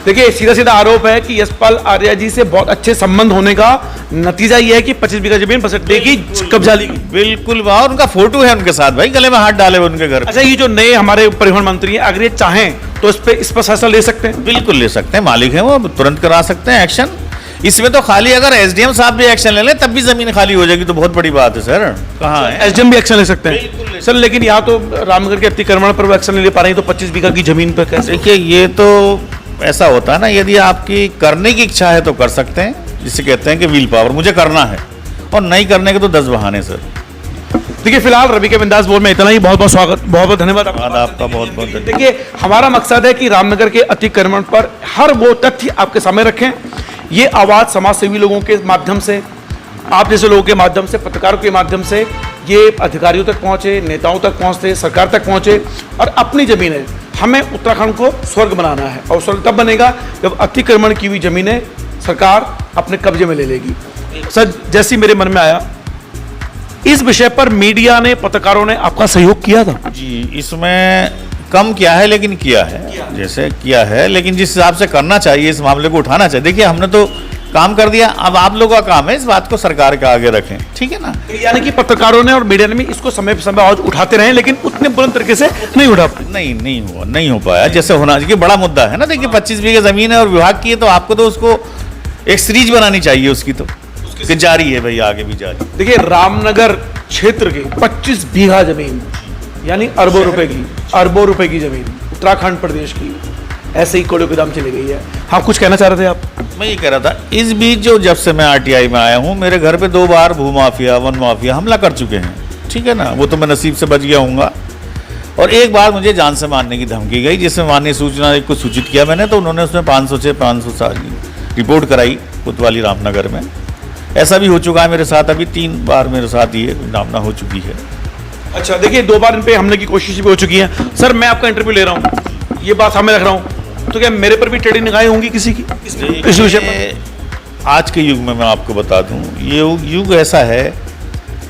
देखिए सीधा सीधा आरोप है कि यशपाल आर्या जी से बहुत अच्छे संबंध होने का नतीजा ये है कि 25 बीघा जमीन बस अड्डे की कब्जा ली गई। बिल्कुल, और उनका फोटो है उनके साथ भाई, गले में हाथ डाले हुए उनके घर। अच्छा, ये जो नए हमारे परिवहन मंत्री हैं, अगर ये चाहें तो इस पर फैसला ले सकते हैं? बिल्कुल ले सकते हैं, मालिक हैं वो, तुरंत करा सकते हैं एक्शन। इसमें तो खाली अगर एसडीएम साहब भी एक्शन ले लें तब भी जमीन खाली हो जाएगी, तो बहुत बड़ी बात है सर। कहाँ है? एसडीएम भी एक्शन ले सकते हैं सर, लेकिन यहाँ तो रामनगर के अतिक्रमण पर वो एक्शन नहीं ले पा रही, तो 25 बीघा की जमीन पर कैसे? देखिए ये तो ऐसा होता है ना, यदि आपकी करने की इच्छा है तो कर सकते हैं, जिसे कहते हैं कि व्हील पावर, मुझे करना है, और नहीं करने के तो 10 बहाने सर। देखिए फिलहाल रवि के बिंदास बोल में इतना ही। बहुत बहुत स्वागत, बहुत बहुत धन्यवाद आपका बहुत बहुत धन्यवाद। देखिए हमारा मकसद है कि रामनगर के अतिक्रमण पर हर वो तथ्य आपके सामने रखें। ये आवाज़ समाज सेवी लोगों के माध्यम से, आप जैसे लोगों के माध्यम से, पत्रकारों के माध्यम से ये अधिकारियों तक पहुंचे, नेताओं तक पहुंचते, सरकार तक पहुंचे, और अपनी ज़मीनें, हमें उत्तराखंड को स्वर्ग बनाना है, और स्वर्ग तब बनेगा जब अतिक्रमण की हुई ज़मीनें सरकार अपने कब्जे में ले लेगी। सर जैसी मेरे मन में आया, इस विषय पर मीडिया ने, पत्रकारों ने आपका सहयोग किया था? जी, इसमें कम किया है लेकिन किया है, जैसे किया है, लेकिन जिस हिसाब से करना चाहिए, इस मामले को उठाना चाहिए। देखिए हमने तो काम कर दिया, अब आप लोगों का काम है इस बात को सरकार के आगे रखें, ठीक है ना। यानी कि पत्रकारों ने और मीडिया ने भी इसको समय पर समय आवाज उठाते रहे, लेकिन उतने बुलंद तरीके से नहीं उठा पाए। नहीं हो पाया जैसे होना चाहिए। बड़ा मुद्दा है ना, देखिए 25 बीघा जमीन है और विभाग की है, तो आपको तो उसको एक सीरीज बनानी चाहिए उसकी, तो कि जारी है भाई, आगे भी जारी। देखिए रामनगर क्षेत्र की 25 बीघा जमीन, यानी अरबों रुपए की जमीन उत्तराखंड प्रदेश की, ऐसे ही कोड़े के दाम चली गई है। हाँ, कुछ कहना चाह रहे थे आप? मैं ये कह रहा था, इस बीच जो जब से मैं आरटीआई में आया हूँ, मेरे घर पे 2 बार भू माफिया, वन माफिया हमला कर चुके हैं, ठीक है ना। वो तो मैं नसीब से बच गया हूँगा। और एक बार मुझे जान से मारने की धमकी गई, जिसमें माननीय सूचना आयुक्त को सूचित किया मैंने, तो उन्होंने उसमें 500 रिपोर्ट कराई कोतवाली रामनगर में। ऐसा भी हो चुका है मेरे साथ, अभी 3 बार मेरे साथ ये नामना हो चुकी है। अच्छा, देखिए 2 बार इन पे हमले की कोशिश भी हो चुकी है। सर मैं आपका इंटरव्यू ले रहा हूँ, ये बात सामने रख रहा हूँ, तो क्या मेरे पर भी टेढ़ी निगाहें होंगी किसी की इस विषय पर? आज के युग में मैं आपको बता दूं, ये युग ऐसा है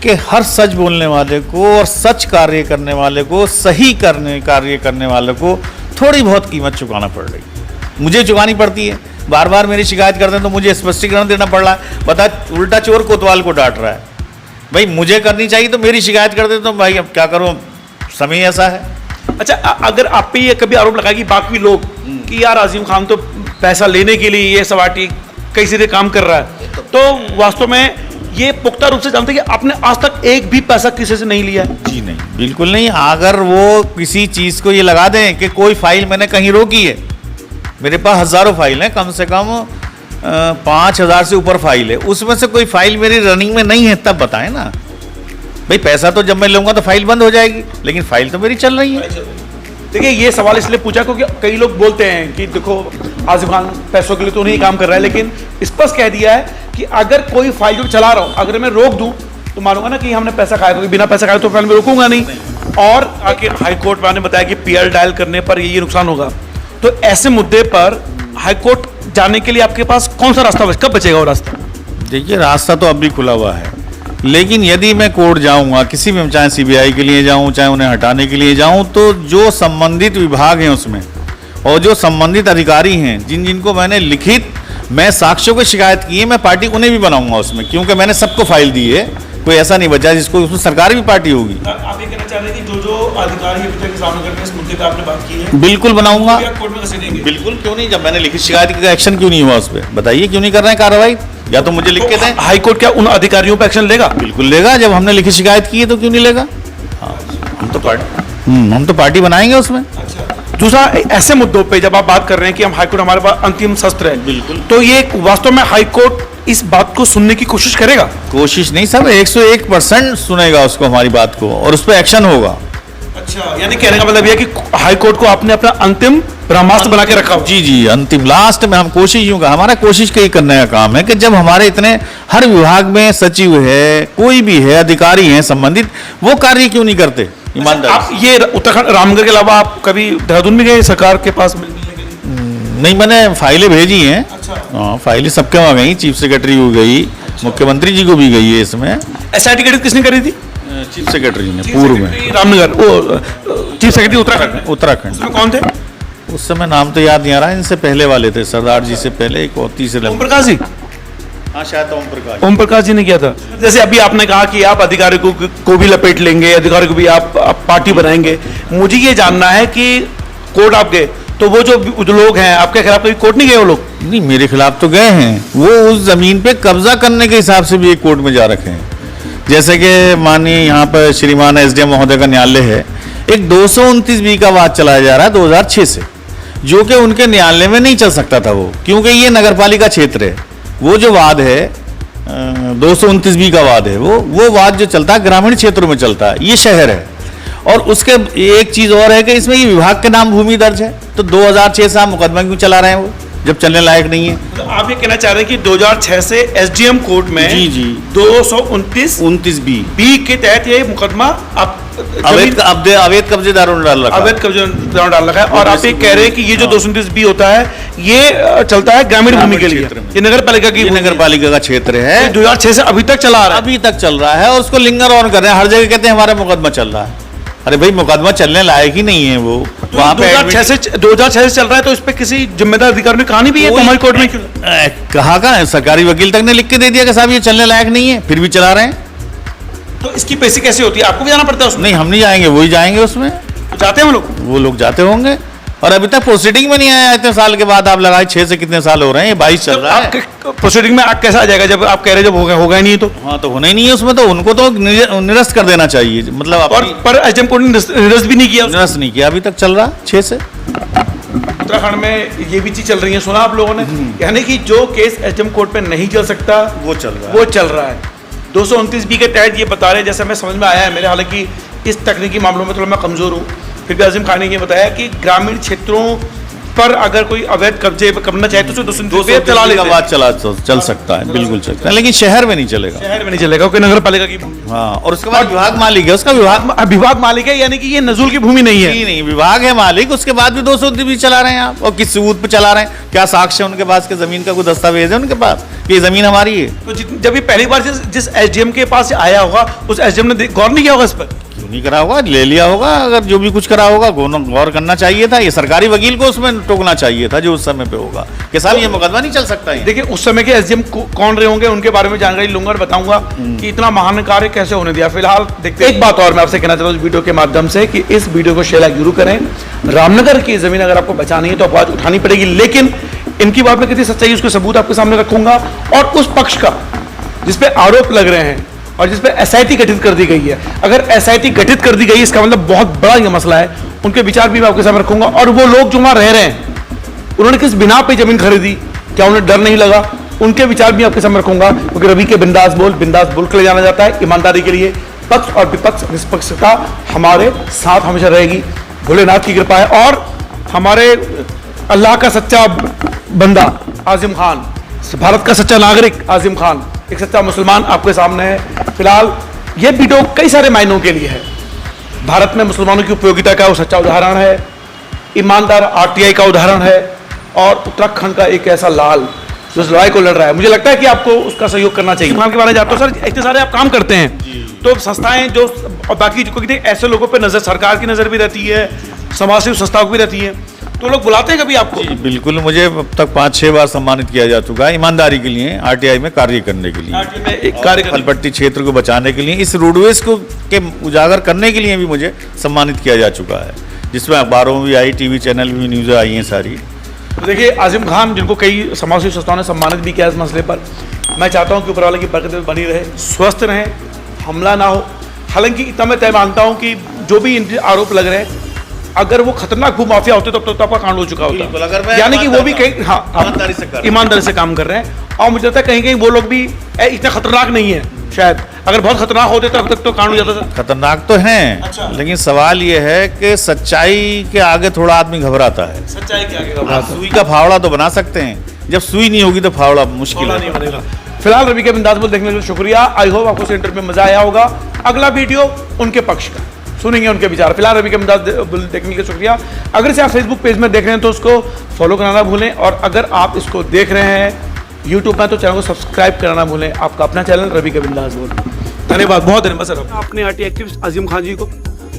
कि हर सच बोलने वाले को और सच कार्य करने वाले को, सही कार्य करने वाले को थोड़ी बहुत कीमत चुकाना पड़ रही है। मुझे चुकानी पड़ती है, बार बार मेरी शिकायत करते हैं तो मुझे स्पष्टीकरण देना पड़ रहा है। बता, उल्टा चोर कोतवाल को डांट रहा है। भाई मुझे करनी चाहिए तो मेरी शिकायत कर देते, तो भाई अब क्या करूं, समय ऐसा है। अच्छा, अगर आप पे ये कभी आरोप लगाएगी बाकी लोग कि यार आज़िम खान तो पैसा लेने के लिए ये सवाटी कई सीधे काम कर रहा है, तो वास्तव में ये पुख्ता रूप से जानते हैं कि आपने आज तक एक भी पैसा किसी से नहीं लिया है? जी नहीं, बिल्कुल नहीं। अगर वो किसी चीज़ को ये लगा दें कि कोई फाइल मैंने कहीं रोकी है, मेरे पास हज़ारों फाइल हैं, कम से कम 5000 से ऊपर फाइल है, उसमें से कोई फाइल मेरी रनिंग में नहीं है, तब बताएं ना भाई। पैसा तो जब मैं लूँगा तो फाइल बंद हो जाएगी, लेकिन फाइल तो मेरी चल रही है। देखिए ये सवाल इसलिए पूछा क्योंकि कई लोग बोलते हैं कि देखो आज़िम खान पैसों के लिए तो नहीं काम कर रहा है, लेकिन स्पष्ट कह दिया है कि अगर कोई फाइल जो चला रहा हूँ अगर मैं रोक दूँ तो मानूंगा ना कि हमने पैसा खाया, क्योंकि बिना पैसा खाए तो फाइल में रोकूंगा नहीं। और आखिर हाईकोर्ट में बताया कि पीएल डायल करने पर ये नुकसान होगा, तो ऐसे मुद्दे पर हाईकोर्ट जाने के लिए आपके पास कौन सा रास्ता कब बचेगा वो रास्ता? देखिए रास्ता तो अब भी खुला हुआ है, लेकिन यदि मैं कोर्ट जाऊंगा, किसी भी, चाहे सीबीआई के लिए जाऊं, चाहे उन्हें हटाने के लिए जाऊं, तो जो संबंधित विभाग हैं उसमें और जो संबंधित अधिकारी हैं, जिनको मैंने लिखित मैं साक्ष्यों की शिकायत की है, मैं पार्टी उन्हें भी बनाऊंगा उसमें, क्योंकि मैंने सबको फाइल दी है, कोई ऐसा नहीं बचा जिसको उसमें सरकार भी पार्टी होगी। आप ये कहना चाह रहे हैं कि जो अधिकारी अभी तक सामने करके इस मुद्दे पे आपने बात की है, बिल्कुल बनाऊंगा, कोर्ट में घसीटेंगे? बिल्कुल, क्यों नहीं। जब मैंने लिखित शिकायत की, एक्शन क्यों नहीं हुआ उस पर, बताइए क्यों नहीं कर रहे हैं कार्रवाई? या तो मुझे लिख के दें। हाईकोर्ट क्या उन अधिकारियों पर एक्शन लेगा? बिल्कुल लेगा, जब हमने लिखित शिकायत की है तो क्यों नहीं लेगा। हाँ, हम तो पार्टी बनाएंगे उसमें। दूसरा, ऐसे मुद्दों पे जब आप बात कर रहे हैं कि हम हाईकोर्ट हमारे पास अंतिम शस्त्र है, बिल्कुल, तो ये वास्तव में हाईकोर्ट इस बात को सुनने की कोशिश करेगा? कोशिश नहीं सब, 101% सुनेगा उसको, हमारी बात को, और उस पर एक्शन होगा। अच्छा, यानी कहने का मतलब यह कि हाईकोर्ट को आपने अपना अंतिम ब्रह्मास्त्र बना के रखा? जी, अंतिम लास्ट में हम कोशिश यूं का, हमारा कोशिश कई करने का काम है कि जब हमारे इतने हर विभाग में सचिव है, कोई भी है, अधिकारी हैं संबंधित, वो कार्य क्यों नहीं करते ईमानदारी? आप ये उत्तराखंड रामनगर के अलावा आप कभी देहरादून में गए सरकार के पास मिलने के लिए? नहीं, मैंने फाइलें भेजी हैं। अच्छा। हाँ, फाइलें सबके वहाँ गई, चीफ सेक्रेटरी को गई, मुख्यमंत्री जी को भी गई है इसमें। एसआईटी गठित किसने करी थी? चीफ सेक्रेटरी ने, पूर्व में। रामनगर, वो चीफ सेक्रेटरी उत्तराखंड। उत्तराखंड उसमें कौन थे? उस समय नाम तो याद नहीं आ रहा, इनसे पहले वाले थे, सरदार जी से पहले एक और तीसरे ओम प्रकाश जी, हाँ शायद ओम प्रकाश जी ने किया था। जैसे अभी आपने कहा कि आप अधिकारी को भी लपेट लेंगे, अधिकारी को भी आप पार्टी बनाएंगे, मुझे ये जानना है कि कोर्ट आप गए तो वो जो लोग हैं आपके खिलाफ कभी कोर्ट नहीं गए वो लोग? नहीं, मेरे खिलाफ तो गए हैं, वो उस जमीन पे कब्जा करने के हिसाब से भी एक कोर्ट में जा रखे हैं। जैसे कि माननीय यहाँ पर श्रीमान एसडीएम महोदय का न्यायालय है, एक 229 बी का वाद चलाया जा रहा है 2006 से, जो कि उनके न्यायालय में नहीं चल सकता था वो, क्योंकि ये नगरपालिका क्षेत्र है। वो जो वाद है 229 बी का वाद है, वो वाद जो चलता है ग्रामीण क्षेत्रों में चलता है, ये शहर है। और उसके एक चीज और है कि इसमें ये विभाग के नाम भूमि दर्ज है, तो 2006 से आप मुकदमा क्यों चला रहे हैं वो, जब चलने लायक नहीं है? तो आप ये कहना चाह रहे हैं कि 2006 से एसडीएम कोर्ट में जी 229 बी के तहत ये मुकदमा आप अवैध कब्जेदारों ने डाल रखा है। अवैध कब्जेदारों ने डाल रखा है। और आप ये कह रहे हैं कि ये जो 229 बी होता है ये चलता है ग्रामीण भूमि के लिए, ये नगर पालिका का क्षेत्र है, 2006 से अभी तक चला आ रहा है। अभी तक चल रहा है, और उसको लिंगर ऑन कर रहे हैं, हर जगह कहते हैं हमारा मुकदमा चल रहा है। अरे भाई, मुकदमा चलने लायक ही नहीं है वो, वहाँ पे 2006 से चल रहा है, तो इस पे किसी जिम्मेदार अधिकारी ने कहा नहीं भी है हमारी कोर्ट में क्यों? कहा का सरकारी वकील तक ने लिख के दे दिया कि साहब ये चलने लायक नहीं है, फिर भी चला रहे हैं। तो इसकी पैसे कैसे होती है? आपको भी जाना पड़ता है उसमें? नहीं, हम नहीं जाएंगे, वही जाएंगे उसमें। तो जाते हैं वो लोग जाते होंगे, और अभी तक प्रोसीडिंग में नहीं आया। इतने साल के बाद आप लगाए, 6 से कितने साल हो रहे हैं, ये 22 चल रहा है। प्रोसीडिंग में कैसा आ जाएगा जब आप कह रहे जब होगा ही नहीं? तो हाँ, तो होना ही नहीं है उसमें, तो उनको तो निरस्त कर देना चाहिए, मतलब। पर एसडीएम कोर्ट ने निरस्त भी नहीं किया, निरस्त नहीं किया, अभी तक चल रहा 6 से। उत्तराखंड में ये भी चीज चल रही है, सुना आप लोगों ने? यानी कि जो केस एसडीएम कोर्ट पे नहीं चल सकता वो चल रहा है। 229 बी के तहत ये बता रहे हैं, जैसे हमें समझ में आया है मेरे, हालांकि इस तकनीकी मामलों में थोड़ा मैं कमजोर हूँ, फिर भी आजिम खान ने ये बताया कि ग्रामीण क्षेत्रों पर अगर कोई अवैध कब्जे करना चाहे तो 229 चला लेगा, बात चल सकता है, बिल्कुल सकता है, लेकिन शहर में नहीं चलेगा। शहर में नहीं चलेगा, क्योंकि नगर पालिका की। हाँ, और उसके बाद विभाग मालिक है, उसका विभाग मालिक है, यानी कि ये नजूल की भूमि नहीं है। नहीं, विभाग है मालिक, उसके बाद भी 229 भी चला रहे हैं आप, और किस सबूत पे चला रहे हैं? क्या साक्ष्य उनके पास के जमीन का कोई दस्तावेज है उनके पास कि जमीन हमारी है? तो जब ये पहली बार जिस एसडीएम के पास आया होगा, उस एसडीएम ने गौर नहीं किया होगा इस पर? नहीं करा होगा, ले लिया होगा, अगर जो भी कुछ करा होगा गौर करना चाहिए था। ये सरकारी वकील को उसमें टोकना चाहिए था जो उस समय पे होगा कि साहब ये मुकदमा नहीं चल सकता है। देखिए, उस समय के एसडीएम कौन रहे होंगे, उनके बारे में जानकारी लूंगा और बताऊंगा कि इतना महान कार्य कैसे होने दिया। फिलहाल देखते हैं। एक बात और मैं आपसे कहना चाहता हूँ इस वीडियो के माध्यम से कि इस वीडियो को शेयर जरूर करें। रामनगर की जमीन अगर आपको बचानी है तो आवाज उठानी पड़ेगी, लेकिन इनकी बात में कितनी सच्चाई उसके सबूत आपके सामने रखूंगा। और उस पक्ष का जिसपे आरोप लग रहे हैं और जिसपे एसआईटी गठित कर दी गई है, अगर एसआईटी गठित कर दी गई इसका मतलब बहुत बड़ा ये मसला है, उनके विचार भी मैं आपके सामने रखूंगा। और वो लोग जो वहां रह रहे हैं उन्होंने किस बिना पे जमीन खरीदी, क्या उन्हें डर नहीं लगा, उनके विचार भी आपके सामने रखूंगा। क्योंकि रवि के बिंदास बोल के ले जाना जाता है ईमानदारी के लिए। पक्ष और विपक्ष निष्पक्षता हमारे साथ हमेशा रहेगी, भोलेनाथ की कृपा है। और हमारे अल्लाह का सच्चा बंदा आजिम खान, भारत का सच्चा नागरिक आजिम खान, एक सच्चा मुसलमान आपके सामने है। फिलहाल ये वीडियो कई सारे मायनों के लिए है। भारत में मुसलमानों की उपयोगिता का वो सच्चा उदाहरण है, ईमानदार आरटीआई का उदाहरण है, और उत्तराखंड का एक ऐसा लाल जो इस लड़ाई को लड़ रहा है। मुझे लगता है कि आपको उसका सहयोग करना चाहिए। के बारे में जानते हो सर, इतने सारे आप काम करते हैं, तो संस्थाएं जो और बाकी जो ऐसे लोगों पर नजर, सरकार की नजर भी रहती है, समाज सेवी संस्थाओं की भी रहती है, तो लोग बुलाते हैं कभी आपको? बिल्कुल, मुझे अब तक 5-6 बार सम्मानित किया जा चुका है ईमानदारी के लिए, आरटीआई में कार्य करने के लिए, फलपट्टी क्षेत्र को बचाने के लिए, इस रोडवेज को के उजागर करने के लिए भी मुझे सम्मानित किया जा चुका है, जिसमें अखबारों में भी आई, टीवी चैनल में भी न्यूज़ आई हैं सारी। तो देखिए, आजिम खान जिनको कई समाज सेवी संस्थाओं ने सम्मानित भी किया इस मसले पर, मैं चाहता हूँ कि ऊपर वाले की बरकत बनी रहे, स्वस्थ रहें, हमला ना हो। हालांकि इतना मैं तय मानता हूँ कि जो भी इन आरोप लग रहे हैं, अगर वो खतरनाक भू माफिया होते तो आपका कांड हो चुका होता। यानी कि वो भी कहीं ईमानदारी से काम कर रहे हैं। और मुझे लगता है कहीं कहीं वो लोग भी इतने खतरनाक नहीं है, शायद अगर बहुत खतरनाक होते तो अब तक तो कांड हो जाता था। खतरनाक तो हैं, अच्छा। लेकिन सवाल ये है कि सच्चाई के आगे थोड़ा आदमी घबराता है। सच्चाई के आगे घबराता, सुई का फावड़ा तो बना सकते हैं, जब सुई नहीं होगी तो फावड़ा मुश्किल नहीं बनेगा। फिलहाल रवि के बिंदास बोल देखने के लिए शुक्रिया। आई होप आपको इस इंटरव्यू में मजा आया होगा। अगला वीडियो उनके पक्ष का, सुनेंगे उनके विचार। फिलहाल रवि के बिंदास देखने के लिए शुक्रिया। अगर से आप फेसबुक पेज में देख रहे हैं तो उसको फॉलो कराना भूलें, और अगर आप इसको देख रहे हैं यूट्यूब में तो चैनल को सब्सक्राइब कराना भूलें। आपका अपना चैनल रवि के बिंदास बोल। धन्यवाद, बहुत धन्यवाद सर। अपने आरटी एक्टिविस्ट आजिम खान जी को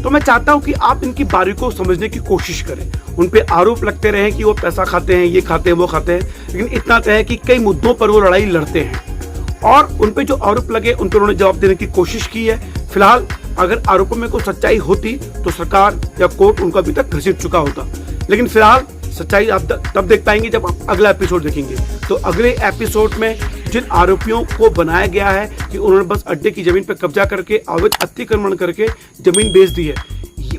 तो मैं चाहता हूं कि आप इनकी बारीकियों को समझने की कोशिश करें। उन पे आरोप लगते रहे कि वो पैसा खाते हैं, ये खाते हैं, वो खाते हैं, लेकिन इतना तय है कि कई मुद्दों पर वो लड़ाई लड़ते हैं और उन पे जो आरोप लगे उन पर उन्होंने जवाब देने की कोशिश की है। फिलहाल अगर आरोपों में कोई सच्चाई होती तो सरकार या कोर्ट उनको अभी तक घसीट चुका होता, लेकिन फिलहाल सच्चाई आप तब देख पाएंगे जब आप अगला एपिसोड देखेंगे। तो अगले एपिसोड में जिन आरोपियों को बनाया गया है कि उन्होंने बस अड्डे की जमीन पर कब्जा करके अवैध अतिक्रमण करके जमीन बेच दी है,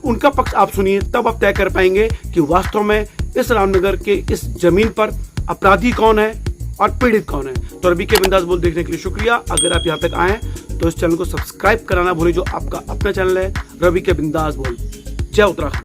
उनका पक्ष आप सुनिए, तब आप तय कर पाएंगे कि वास्तव में इस रामनगर के इस जमीन पर अपराधी कौन है और पीड़ित कौन है। तो रवि के बिंदास बोल देखने के लिए शुक्रिया। अगर आप यहाँ तक आए तो इस चैनल को सब्सक्राइब कराना भूलें, जो आपका अपना चैनल है रवि के बिंदास बोल। जय उत्तराखंड।